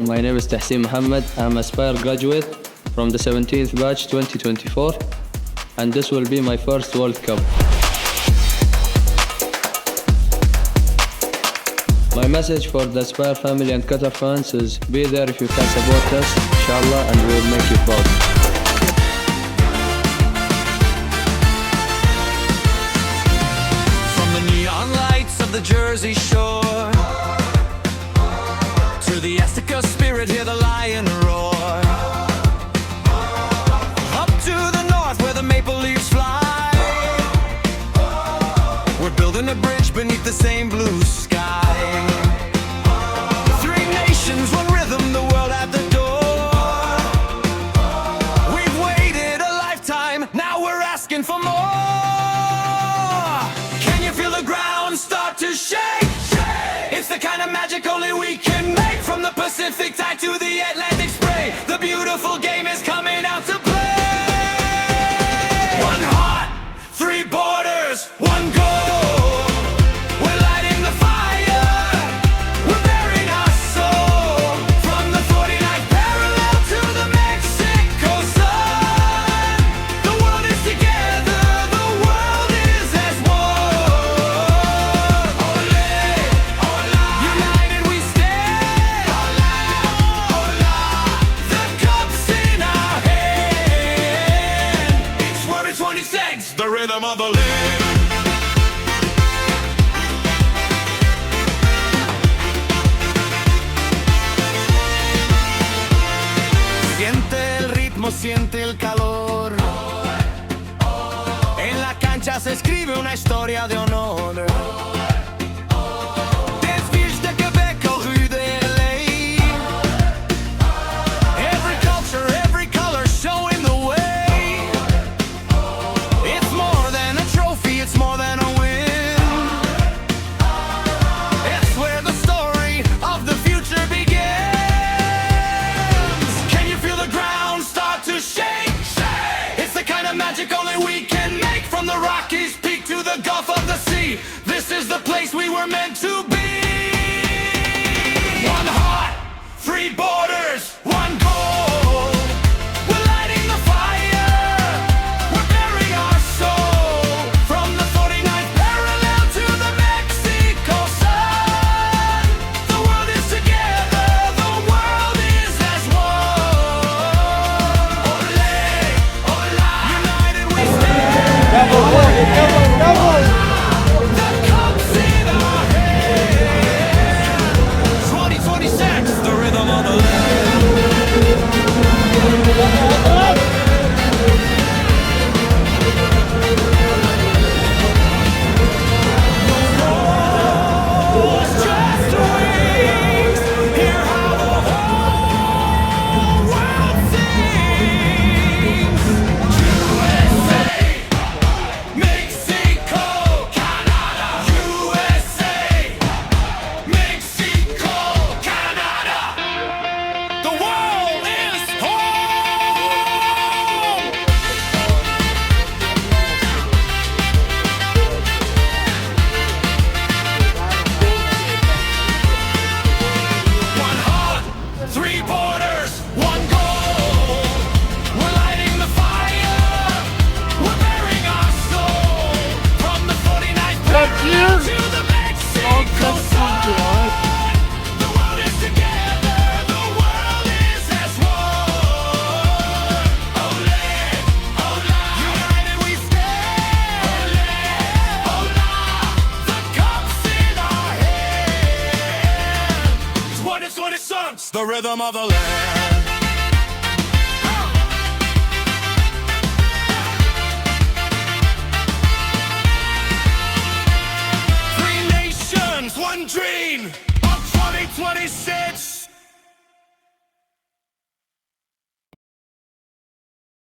My name is Tahsin Mohammed. I'm a Aspire graduate from the 17th batch 2024, and this will be my first World Cup. My message for the Aspire family and Qatar fans is be there if you can support us, inshallah, and we will make you proud. From the neon lights of the Jersey Shore to the Azteca spirit, hear the lion roar. Up to the north where the maple leaves fly, we're building a bridge beneath the same blue sky. Three nations, one rhythm, the world at the door. We've waited a lifetime, now we're asking for more. Can you feel the ground start to shake? It's the kind of magic only we can make. From the Pacific tide to the Atlantic spray, the beautiful game is coming out to play. One heart, three borders, one goal. We're lighting the fire, we're bearing our soul. From the 49th parallel to the Mexico sun, the world is together, the world is as one. Ole, hola, united we stand. Hola, hola, the cup's in our hand. It's World 26, the rhythm of the land. Siente el ritmo, siente el calor. En la cancha se escribe una historia de honor. Des villes de Québec aux rues de LA. Every culture, every color showing the way. It's more than a trophy, it's more than a win. It's where the story of the future begins. Can you feel the ground start to shake? It's the kind of magic only we can make. From the Rockies peak to the Gulf of the Sea, this is the place we were meant to be. One heart, three borders, one goal. We're lighting the fire, we're bearing our soul. From the 49th parallel to the Mexico sun, the world is together, the world is as one. Ole, hola, united we stand. The cup's in our hands. 2026, the rhythm of the land. It's just wings. Hear how the whole world sings. USA, Mexico, Canada. USA, Mexico, Canada. The world is home. One heart, three borders, one goal. We're lighting the fire, we're bearing our soul. From the 49th parallel to the Mexico sun, the world is together, the world is as one. Ole, hola, united we stand. Ole, hola, the cup's in our hand. It's what it songs, the rhythm of the land. Three nations, one dream of 2026.